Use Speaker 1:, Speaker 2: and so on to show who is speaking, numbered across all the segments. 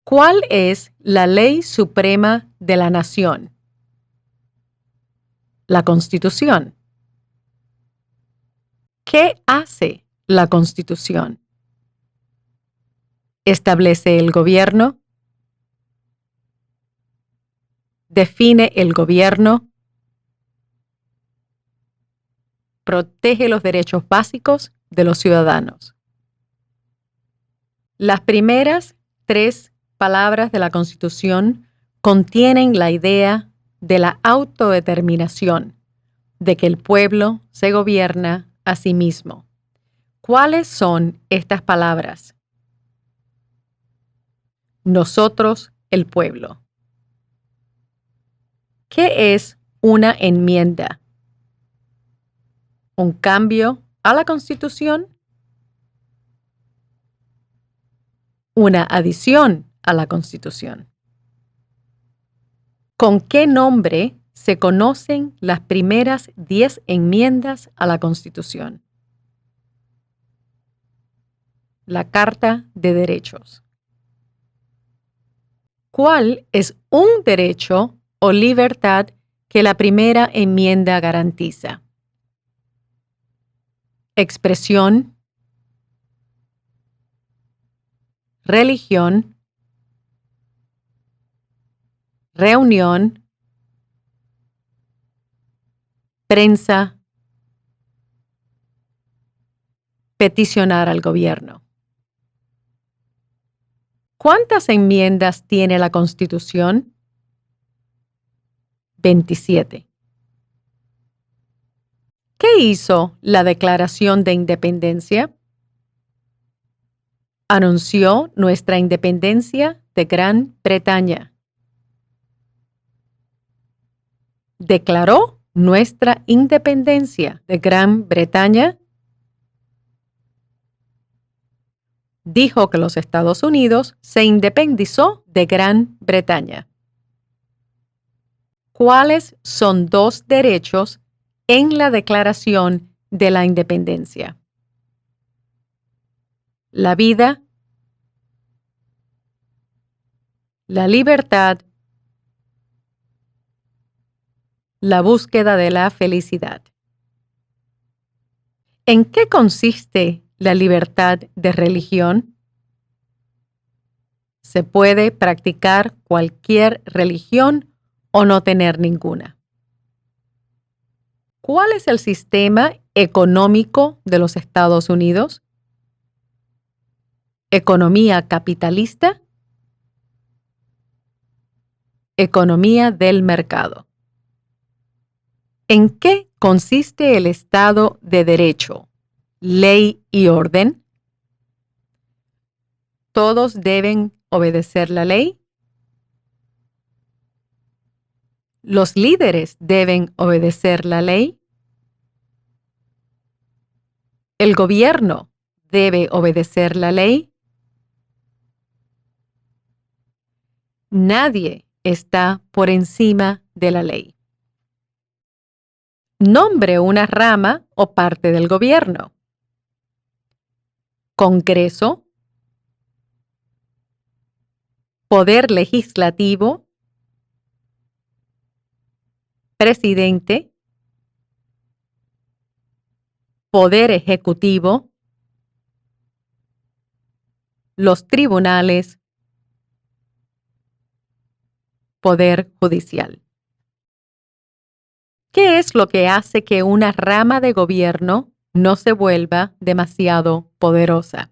Speaker 1: ¿Cuál es la ley suprema de la nación? La Constitución. ¿Qué hace la Constitución? Establece el gobierno. Define el gobierno. Protege los derechos básicos de los ciudadanos. Las primeras 3 palabras de la Constitución contienen la idea de la autodeterminación, de que el pueblo se gobierna a sí mismo. ¿Cuáles son estas palabras? Nosotros, el pueblo. ¿Qué es una enmienda? ¿Un cambio a la Constitución? Una adición a la Constitución. ¿Con qué nombre se conocen las primeras 10 enmiendas a la Constitución? La Carta de Derechos. ¿Cuál es un derecho o libertad que la primera enmienda garantiza? Expresión, religión, reunión, prensa, peticionar al gobierno. ¿Cuántas enmiendas tiene la Constitución? 27. ¿Qué hizo la Declaración de Independencia? Anunció nuestra independencia de Gran Bretaña. Declaró nuestra independencia de Gran Bretaña. Dijo que los Estados Unidos se independizó de Gran Bretaña. ¿Cuáles son 2 derechos en la Declaración de la Independencia? La vida, la libertad, la búsqueda de la felicidad. ¿En qué consiste la libertad de religión? Se puede practicar cualquier religión o no tener ninguna. ¿Cuál es el sistema económico de los Estados Unidos? Economía capitalista. Economía del mercado. ¿En qué consiste el Estado de Derecho, ley y orden? ¿Todos deben obedecer la ley? ¿Los líderes deben obedecer la ley? ¿El gobierno debe obedecer la ley? Nadie está por encima de la ley. Nombre una rama o parte del gobierno. Congreso, Poder Legislativo, Presidente, Poder Ejecutivo, los tribunales, Poder Judicial. ¿Qué es lo que hace que una rama de gobierno no se vuelva demasiado poderosa?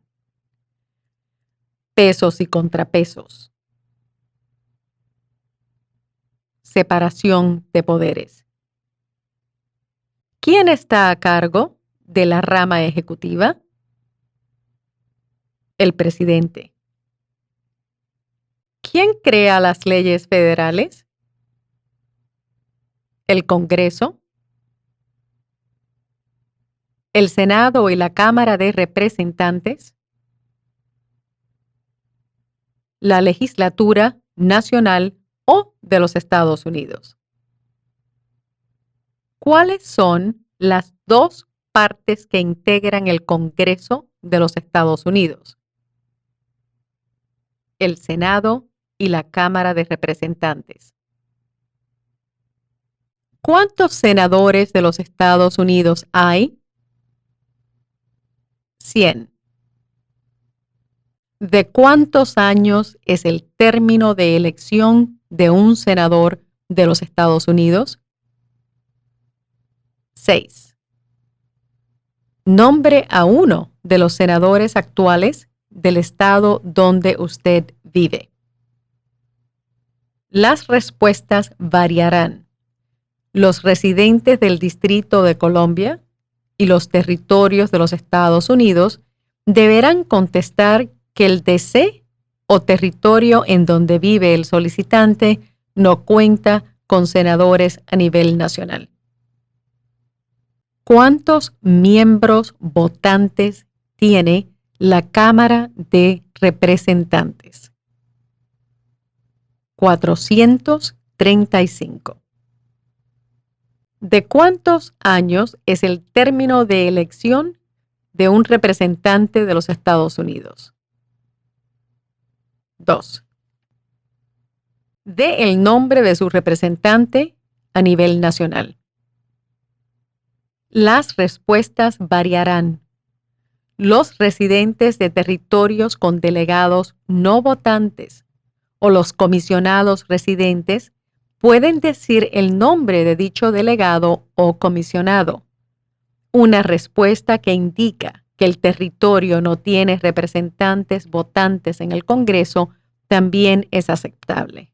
Speaker 1: Pesos y contrapesos. Separación de poderes. ¿Quién está a cargo de la rama ejecutiva? El presidente. ¿Quién crea las leyes federales? El Congreso. El Senado y la Cámara de Representantes. La legislatura nacional o de los Estados Unidos. ¿Cuáles son las 2 partes que integran el Congreso de los Estados Unidos? el Senado y la Cámara de Representantes. ¿Cuántos senadores de los Estados Unidos hay? 100. ¿De cuántos años es el término de elección de un senador de los Estados Unidos? 6. Nombre a uno de los senadores actuales del estado donde usted vive. Las respuestas variarán. Los residentes del Distrito de Columbia y los territorios de los Estados Unidos deberán contestar que el DC o territorio en donde vive el solicitante no cuenta con senadores a nivel nacional. ¿Cuántos miembros votantes tiene la Cámara de Representantes? 435. ¿De cuántos años es el término de elección de un representante de los Estados Unidos? 2. Dé el nombre de su representante a nivel nacional. Las respuestas variarán. Los residentes de territorios con delegados no votantes o los comisionados residentes pueden decir el nombre de dicho delegado o comisionado. Una respuesta que indica que el territorio no tiene representantes votantes en el Congreso también es aceptable.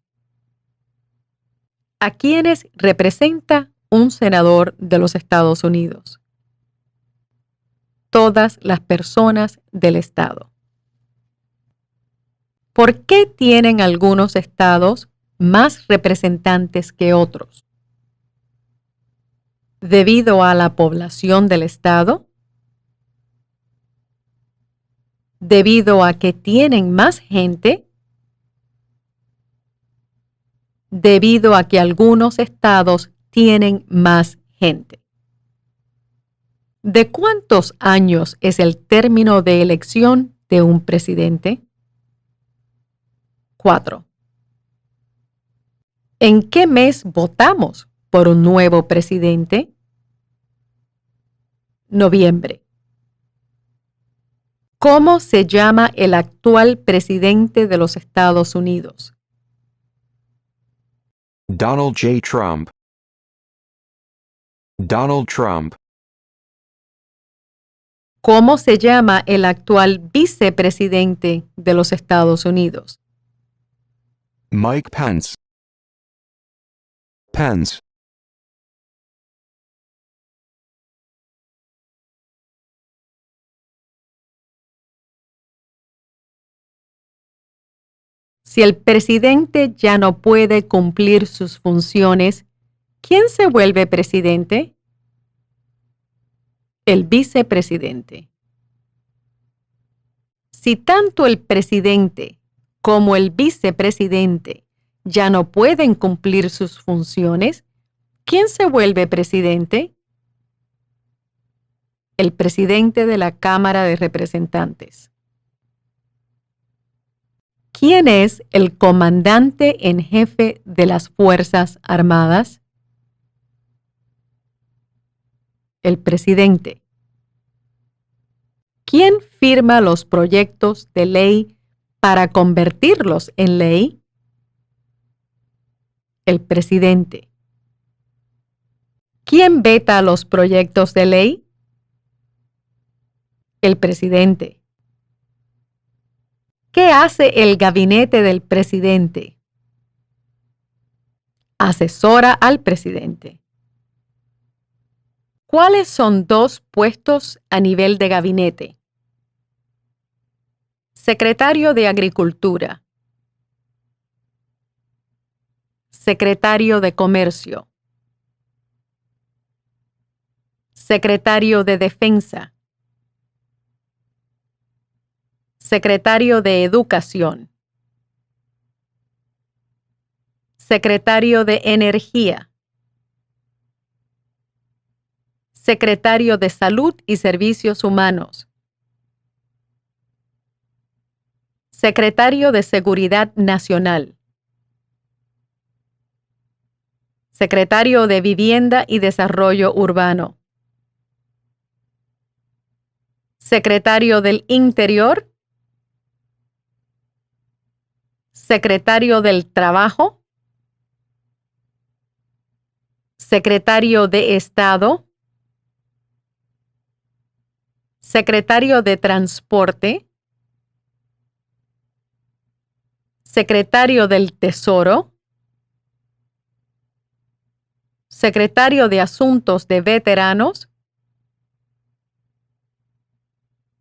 Speaker 1: ¿A quiénes representa un senador de los Estados Unidos? Todas las personas del estado. ¿Por qué tienen algunos estados más representantes que otros? ¿Debido a la población del estado? ¿Debido a que tienen más gente? Debido a que algunos estados tienen más gente. ¿De cuántos años es el término de elección de un presidente? 4. ¿En qué mes votamos por un nuevo presidente? Noviembre. ¿Cómo se llama el actual presidente de los Estados Unidos?
Speaker 2: Donald J. Trump. Donald Trump.
Speaker 1: ¿Cómo se llama el actual vicepresidente de los Estados Unidos?
Speaker 2: Mike Pence. Pence.
Speaker 1: Si el presidente ya no puede cumplir sus funciones, ¿quién se vuelve presidente? El vicepresidente. Si tanto el presidente como el vicepresidente ya no pueden cumplir sus funciones, ¿quién se vuelve presidente? El presidente de la Cámara de Representantes. ¿Quién es el comandante en jefe de las Fuerzas Armadas? El presidente. ¿Quién firma los proyectos de ley para convertirlos en ley? El presidente. ¿Quién veta los proyectos de ley? El presidente. ¿Qué hace el gabinete del presidente? Asesora al presidente. ¿Cuáles son dos puestos a nivel de gabinete? Secretario de Agricultura. Secretario de Comercio. Secretario de Defensa. Secretario de Educación. Secretario de Energía. Secretario de Salud y Servicios Humanos. Secretario de Seguridad Nacional. Secretario de Vivienda y Desarrollo Urbano. Secretario del Interior. Secretario del Trabajo. Secretario de Estado. Secretario de Transporte. Secretario del Tesoro. Secretario de Asuntos de Veteranos.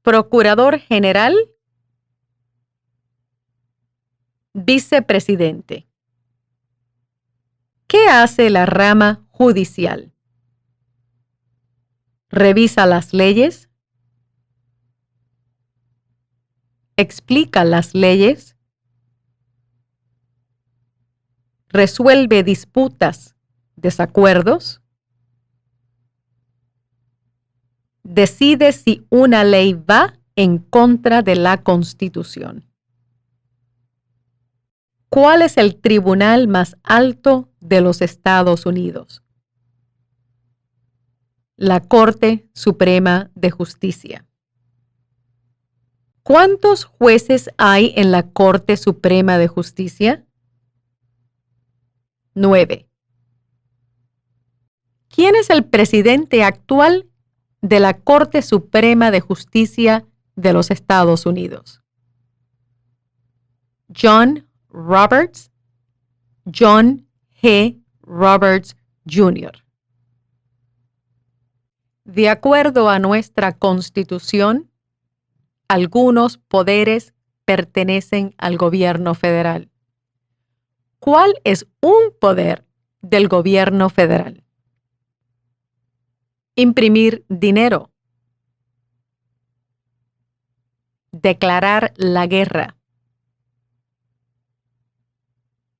Speaker 1: Procurador General. Vicepresidente. ¿Qué hace la rama judicial? Revisa las leyes. Explica las leyes. Resuelve disputas, desacuerdos. Decide si una ley va en contra de la Constitución. ¿Cuál es el tribunal más alto de los Estados Unidos? La Corte Suprema de Justicia. ¿Cuántos jueces hay en la Corte Suprema de Justicia? 9. ¿Quién es el presidente actual de la Corte Suprema de Justicia de los Estados Unidos? John Roberts, John G. Roberts, Jr. De acuerdo a nuestra Constitución, algunos poderes pertenecen al gobierno federal. ¿Cuál es un poder del gobierno federal? Imprimir dinero. Declarar la guerra.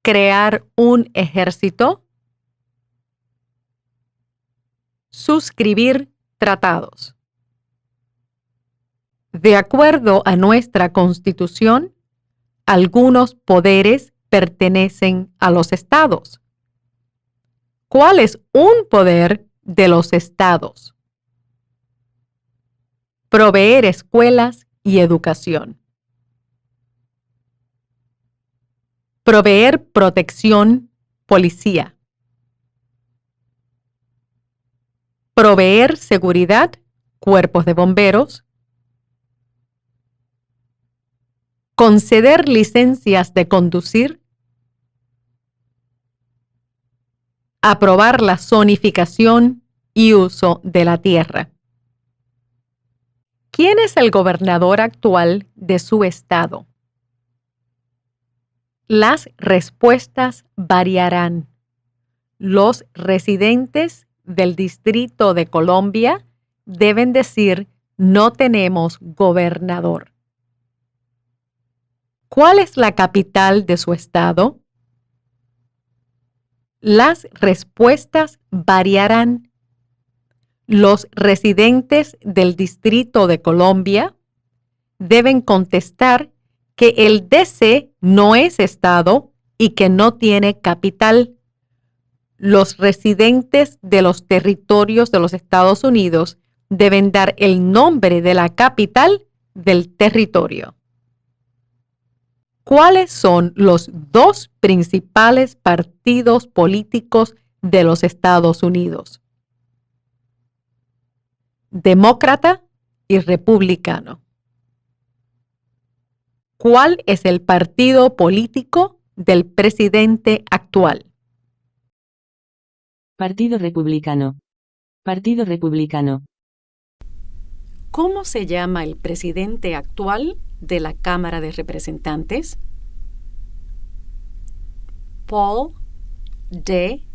Speaker 1: Crear un ejército. Suscribir tratados. De acuerdo a nuestra Constitución, algunos poderes pertenecen a los estados. ¿Cuál es un poder de los estados? Proveer escuelas y educación. Proveer protección, policía. Proveer seguridad, cuerpos de bomberos. Conceder licencias de conducir. Aprobar la zonificación y uso de la tierra. ¿Quién es el gobernador actual de su estado? Las respuestas variarán. Los residentes del Distrito de Columbia deben decir: no tenemos gobernador. ¿Cuál es la capital de su estado? Las respuestas variarán. Los residentes del Distrito de Columbia deben contestar que el DC no es estado y que no tiene capital. Los residentes de los territorios de los Estados Unidos deben dar el nombre de la capital del territorio. ¿Cuáles son los dos principales partidos políticos de los Estados Unidos? Demócrata y republicano. ¿Cuál es el partido político del presidente actual?
Speaker 3: Partido Republicano. Partido Republicano.
Speaker 1: ¿Cómo se llama el presidente actual de la Cámara de Representantes? Paul D.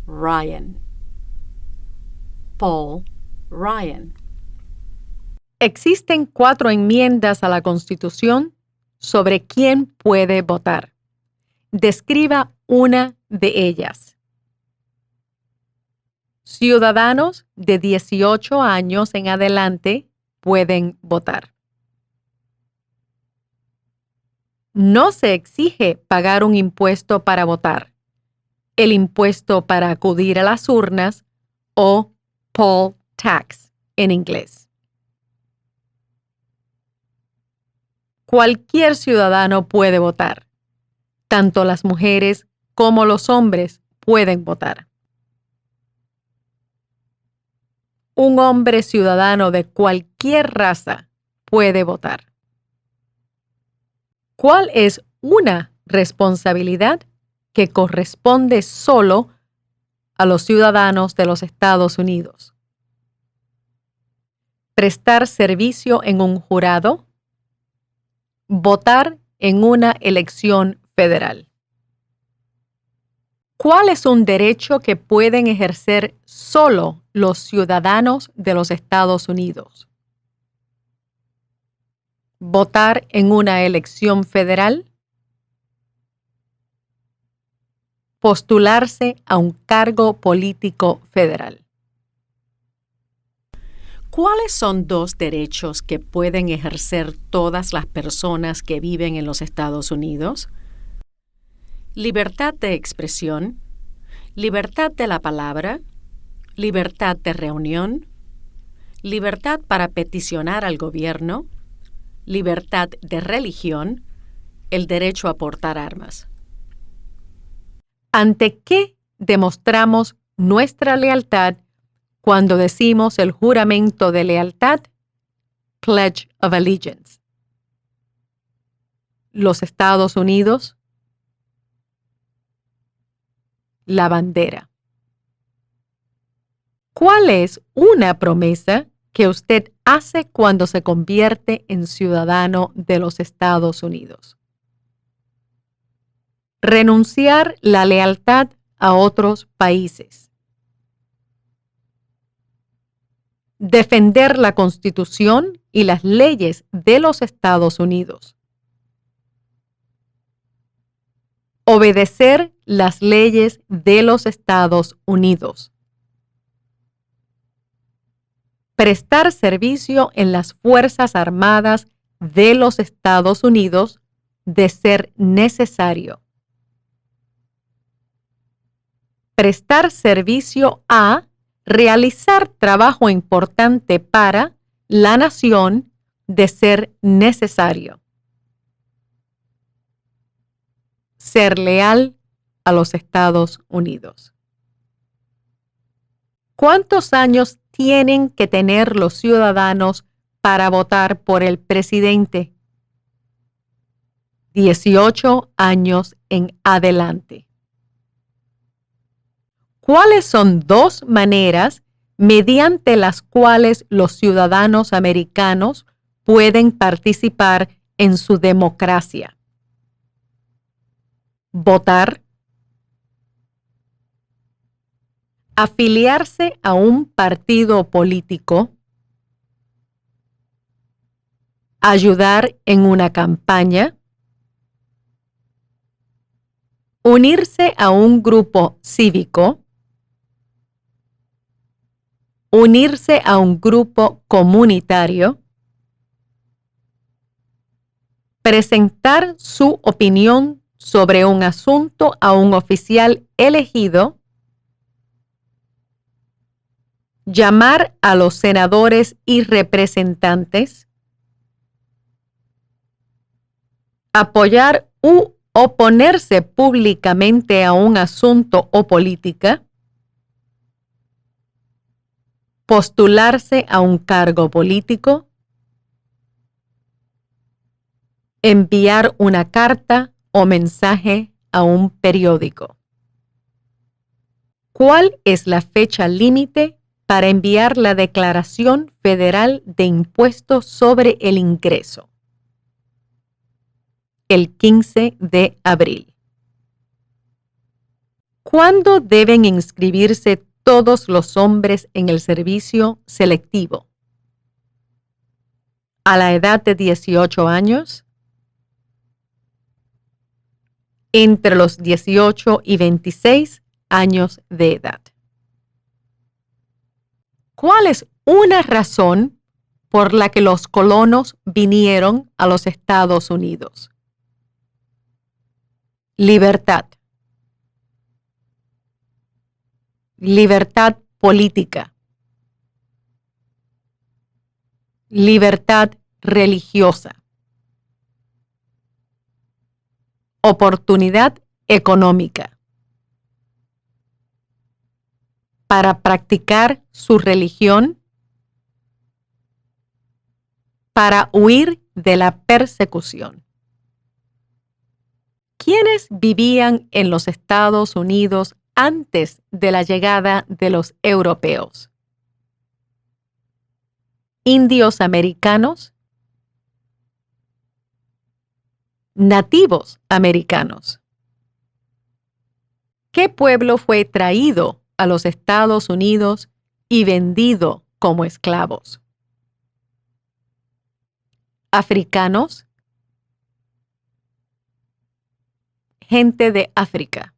Speaker 1: Ryan. Paul Ryan. Existen 4 enmiendas a la Constitución sobre quién puede votar. Describa una de ellas. Ciudadanos de 18 años en adelante pueden votar. no se exige pagar un impuesto para votar, el impuesto para acudir a las urnas o poll tax en inglés. Cualquier ciudadano puede votar. Tanto las mujeres como los hombres pueden votar. Un hombre ciudadano de cualquier raza puede votar. ¿Cuál es una responsabilidad que corresponde solo a los ciudadanos de los Estados Unidos? Prestar servicio en un jurado. Votar en una elección federal. ¿Cuál es un derecho que pueden ejercer solo los ciudadanos de los Estados Unidos? Votar en una elección federal. Postularse a un cargo político federal. ¿Cuáles son dos derechos que pueden ejercer todas las personas que viven en los Estados Unidos? Libertad de expresión, libertad de la palabra, libertad de reunión, libertad para peticionar al gobierno, libertad de religión, el derecho a portar armas. ¿Ante qué demostramos nuestra lealtad cuando decimos el juramento de lealtad? Pledge of Allegiance. Los Estados Unidos. La bandera. ¿Cuál es una promesa que usted hace cuando se convierte en ciudadano de los Estados Unidos? Renunciar la lealtad a otros países. Defender la Constitución y las leyes de los Estados Unidos. Obedecer las leyes de los Estados Unidos. Prestar servicio en las Fuerzas Armadas de los Estados Unidos de ser necesario. Prestar servicio a realizar trabajo importante para la nación de ser necesario. Ser leal a los Estados Unidos. ¿Cuántos años tienen que tener los ciudadanos para votar por el presidente? 18 años en adelante. ¿Cuáles son dos maneras mediante las cuales los ciudadanos americanos pueden participar en su democracia? Votar. Afiliarse a un partido político. Ayudar en una campaña. Unirse a un grupo cívico. Unirse a un grupo comunitario. Presentar su opinión sobre un asunto a un oficial elegido. Llamar a los senadores y representantes. Apoyar u oponerse públicamente a un asunto o política. Postularse a un cargo político. Enviar una carta o mensaje a un periódico. ¿Cuál es la fecha límite para enviar la Declaración Federal de Impuestos sobre el Ingreso? El 15 de abril. ¿Cuándo deben inscribirse todos los hombres en el servicio selectivo? ¿A la edad de 18 años? Entre los 18 y 26 años de edad. ¿Cuál es una razón por la que los colonos vinieron a los Estados Unidos? Libertad. Libertad política. Libertad religiosa. Oportunidad económica. Para practicar su religión. Para huir de la persecución. ¿Quiénes vivían en los Estados Unidos antes de la llegada de los europeos? Indios americanos. Nativos americanos. ¿Qué pueblo fue traído a los Estados Unidos y vendido como esclavos? Africanos. Gente de África.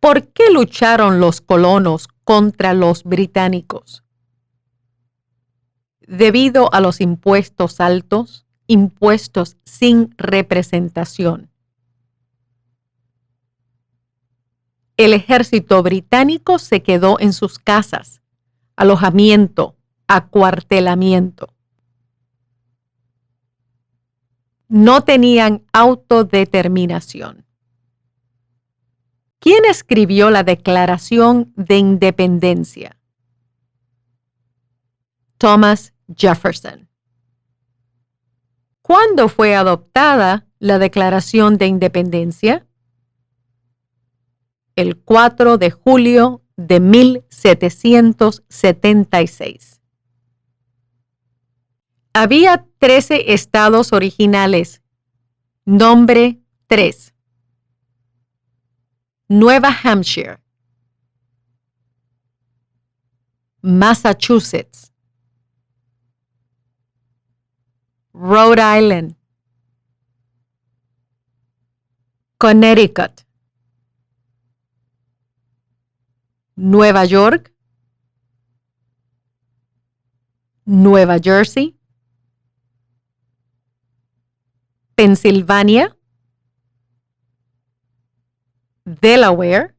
Speaker 1: ¿Por qué lucharon los colonos contra los británicos? Debido a los impuestos altos, impuestos sin representación. El ejército británico se quedó en sus casas, alojamiento, acuartelamiento. No tenían autodeterminación. ¿Quién escribió la Declaración de Independencia? Thomas Jefferson. ¿Cuándo fue adoptada la Declaración de Independencia? El 4 de julio de 1776. Había 13 estados originales. Nombre 3. Nueva Hampshire, Massachusetts, Rhode Island, Connecticut, Nueva York, Nueva Jersey, Pensilvania, Delaware,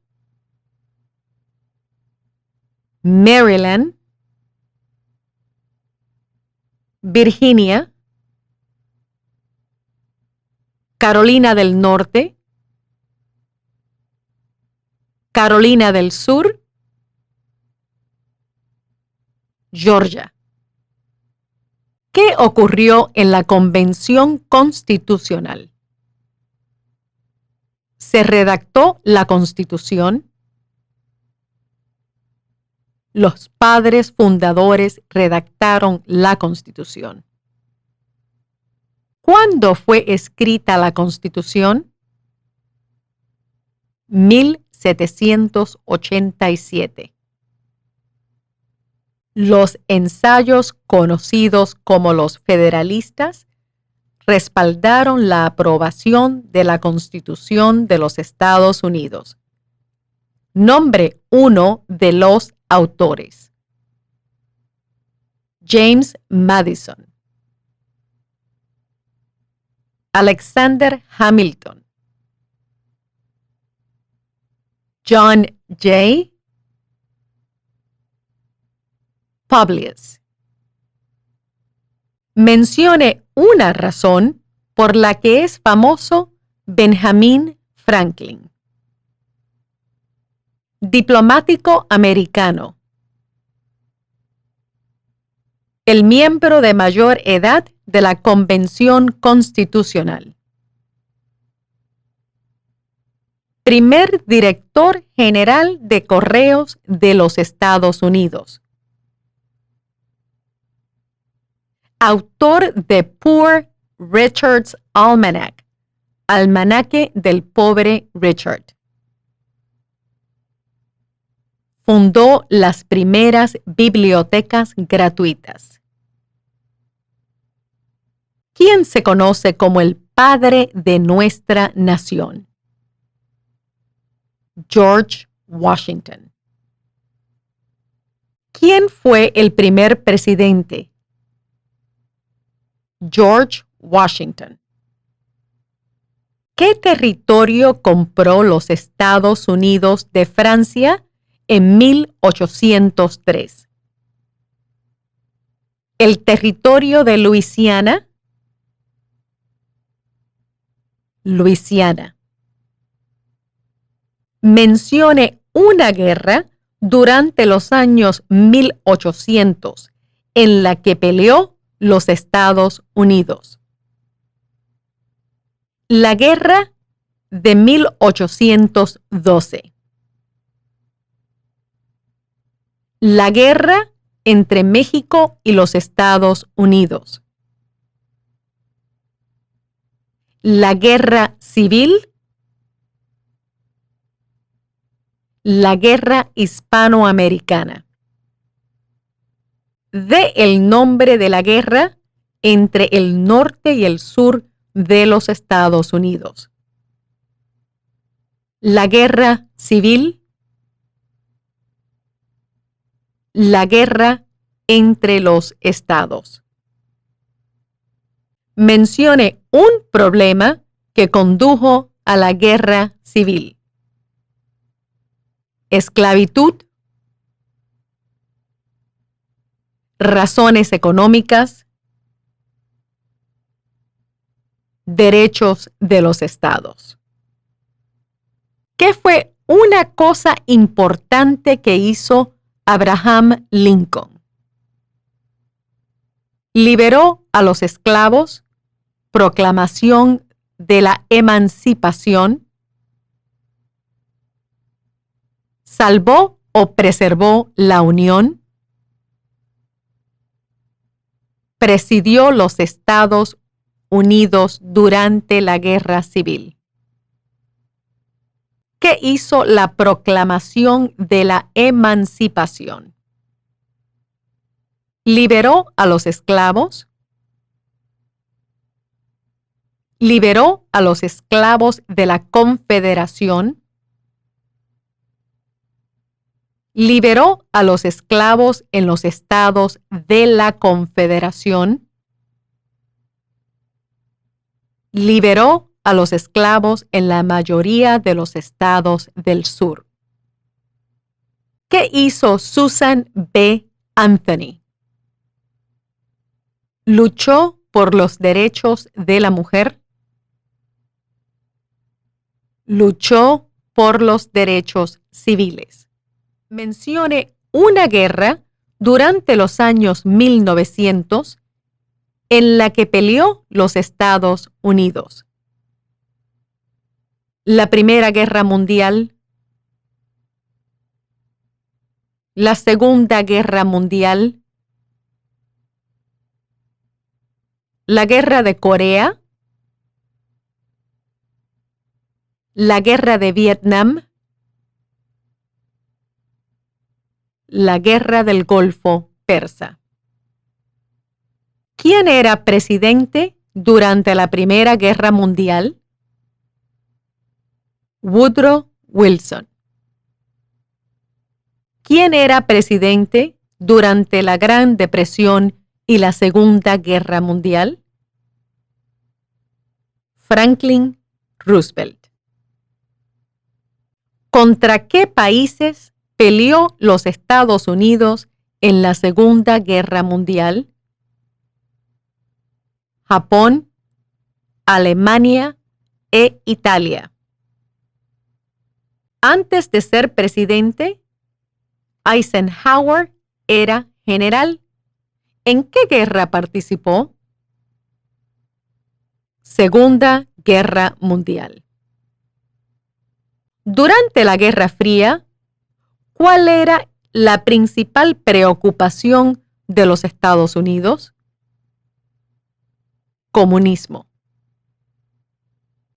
Speaker 1: Maryland, Virginia, Carolina del Norte, Carolina del Sur, Georgia. ¿Qué ocurrió en la Convención Constitucional? ¿Se redactó la Constitución? Los padres fundadores redactaron la Constitución. ¿Cuándo fue escrita la Constitución? 1787. Los ensayos conocidos como los federalistas respaldaron la aprobación de la Constitución de los Estados Unidos. Nombre 1 de los autores. James Madison. Alexander Hamilton. John Jay. Publius. Mencione una razón por la que es famoso Benjamin Franklin. Diplomático americano. El miembro de mayor edad de la Convención Constitucional. Primer director general de Correos de los Estados Unidos. Autor de Poor Richard's Almanac, Almanaque del Pobre Richard. Fundó las primeras bibliotecas gratuitas. ¿Quién se conoce como el padre de nuestra nación? George Washington. ¿Quién fue el primer presidente? George Washington. ¿Qué territorio compró los Estados Unidos de Francia en 1803? ¿El territorio de Luisiana? Luisiana. Mencione una guerra durante los años 1800 en la que peleó los Estados Unidos. La guerra de 1812. La guerra entre México y los Estados Unidos. La guerra civil. La guerra hispanoamericana. Dé el nombre de la guerra entre el norte y el sur de los Estados Unidos. La guerra civil. La guerra entre los estados. Mencione un problema que condujo a la guerra civil. Esclavitud. Razones económicas. Derechos de los estados. ¿Qué fue una cosa importante que hizo Abraham Lincoln? Liberó a los esclavos, proclamación de la emancipación, salvó o preservó la unión, presidió los Estados Unidos durante la Guerra Civil. ¿Qué hizo la proclamación de la emancipación? Liberó a los esclavos. Liberó a los esclavos de la Confederación. Liberó a los esclavos en los estados de la Confederación. Liberó a los esclavos en la mayoría de los estados del sur. ¿Qué hizo Susan B. Anthony? Luchó por los derechos de la mujer. Luchó por los derechos civiles. Mencione una guerra durante los años 1900 en la que peleó los Estados Unidos. La Primera Guerra Mundial. La Segunda Guerra Mundial. La Guerra de Corea. La Guerra de Vietnam. La Guerra del Golfo Persa. ¿Quién era presidente durante la Primera Guerra Mundial? Woodrow Wilson. ¿Quién era presidente durante la Gran Depresión y la Segunda Guerra Mundial? Franklin Roosevelt. ¿Contra qué países peleó los Estados Unidos en la Segunda Guerra Mundial? Japón, Alemania e Italia. Antes de ser presidente, Eisenhower era general. ¿En qué guerra participó? Segunda Guerra Mundial. Durante la Guerra Fría, ¿cuál era la principal preocupación de los Estados Unidos? Comunismo.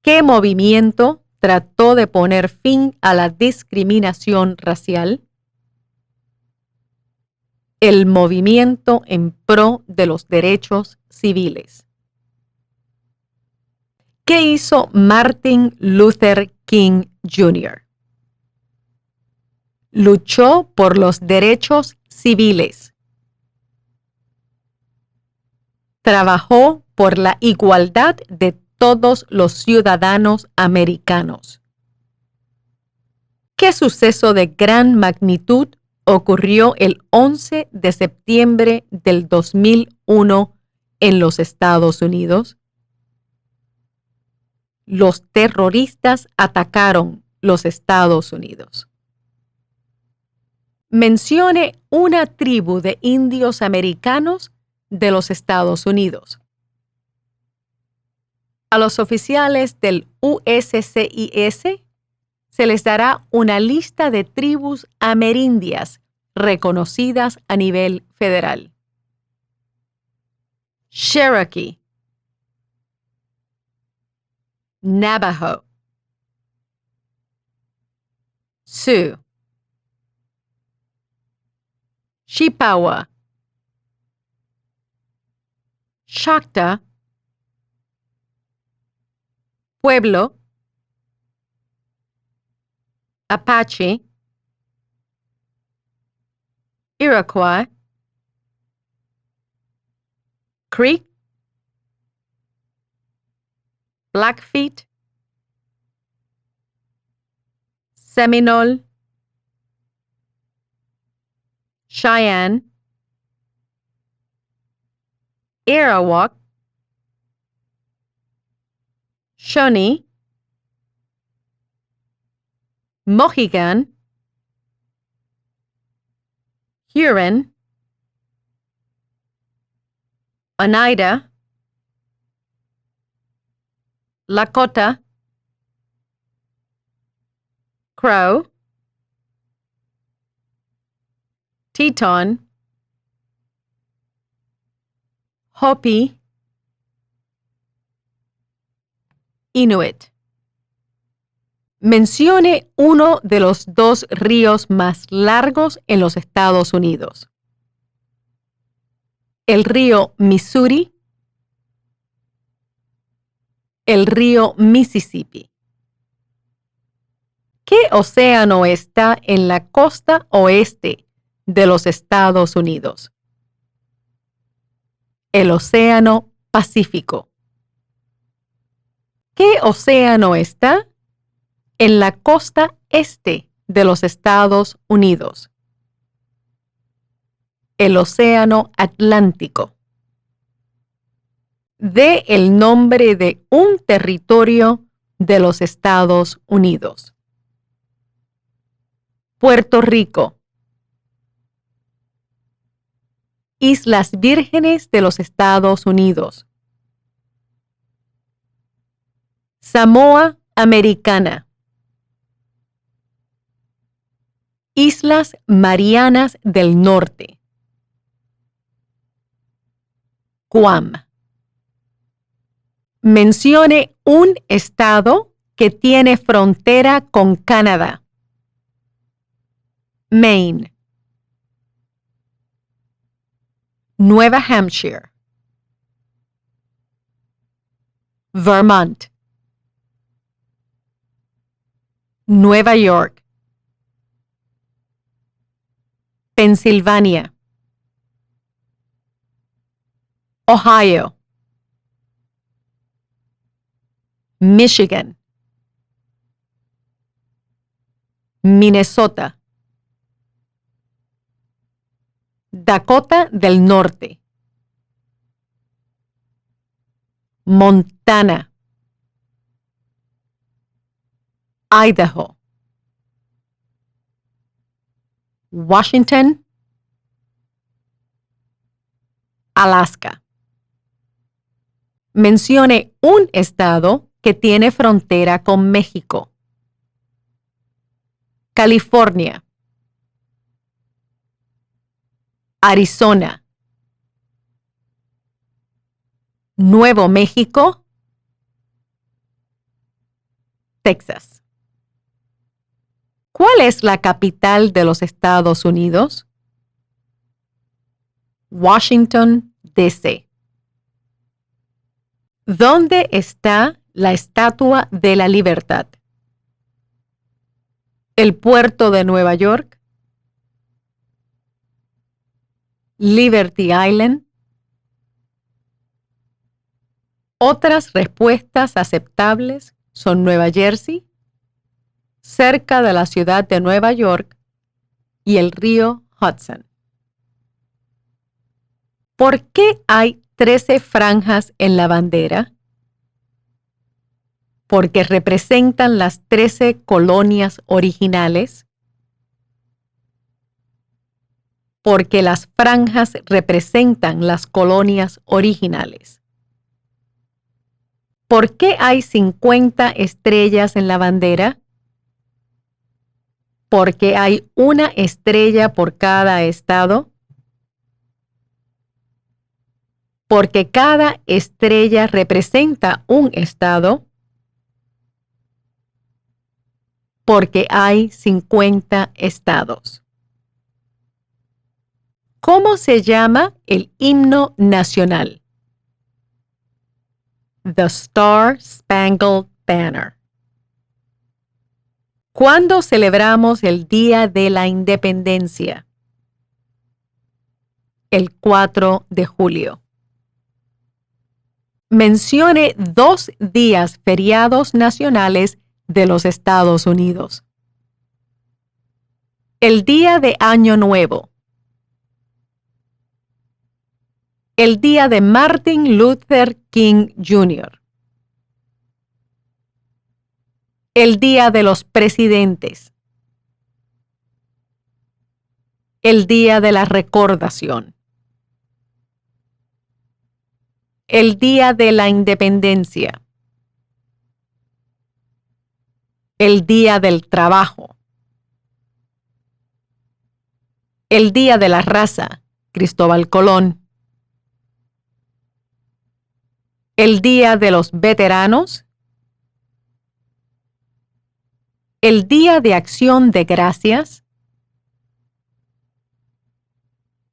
Speaker 1: ¿Qué movimiento trató de poner fin a la discriminación racial? El movimiento en pro de los derechos civiles. ¿Qué hizo Martin Luther King Jr.? Luchó por los derechos civiles. Trabajó por la igualdad de todos los ciudadanos americanos. ¿Qué suceso de gran magnitud ocurrió el 11 de septiembre del 2001 en los Estados Unidos? Los terroristas atacaron los Estados Unidos. Mencione una tribu de indios americanos de los Estados Unidos. A los oficiales del USCIS se les dará una lista de tribus amerindias reconocidas a nivel federal. Cherokee, Navajo, Sioux, Chippewa, Choctaw, Pueblo, Apache, Iroquois, Creek, Blackfeet, Seminole, Cheyenne, Arawak, Shawnee, Mohegan, Huron, Oneida, Lakota, Crow, Teton, Hopi, Inuit. Mencione uno de los dos ríos más largos en los Estados Unidos. El río Missouri, el río Mississippi. ¿Qué océano está en la costa oeste de los Estados Unidos? El océano Pacífico. ¿Qué océano está en la costa este de los Estados Unidos? El océano Atlántico. Dé el nombre de un territorio de los Estados Unidos. Puerto Rico. Islas Vírgenes de los Estados Unidos. Samoa Americana. Islas Marianas del Norte. Guam. Mencione un estado que tiene frontera con Canadá. Maine. Nueva Hampshire. Vermont. Nueva York. Pensilvania. Ohio. Michigan. Minnesota. Dakota del Norte. Montana. Idaho. Washington. Alaska. Mencione un estado que tiene frontera con México. California. Arizona. Nuevo México. Texas. ¿Cuál es la capital de los Estados Unidos? Washington, D.C. ¿Dónde está la Estatua de la Libertad? ¿El puerto de Nueva York? Liberty Island. Otras respuestas aceptables son Nueva Jersey, cerca de la ciudad de Nueva York y el río Hudson. ¿Por qué hay 13 franjas en la bandera? Porque representan las 13 colonias originales. Porque las franjas representan las colonias originales. ¿Por qué hay 50 estrellas en la bandera? Porque hay una estrella por cada estado. Porque cada estrella representa un estado. Porque hay 50 estados. ¿Cómo se llama el himno nacional? The Star Spangled Banner. ¿Cuándo celebramos el Día de la Independencia? El 4 de julio. Mencione 2 días feriados nacionales de los Estados Unidos. El Día de Año Nuevo. El Día de Martin Luther King Jr. El Día de los Presidentes. El Día de la Recordación. El Día de la Independencia. El Día del Trabajo. El Día de la Raza, Cristóbal Colón. El Día de los Veteranos. El Día de Acción de Gracias.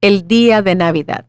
Speaker 1: El Día de Navidad.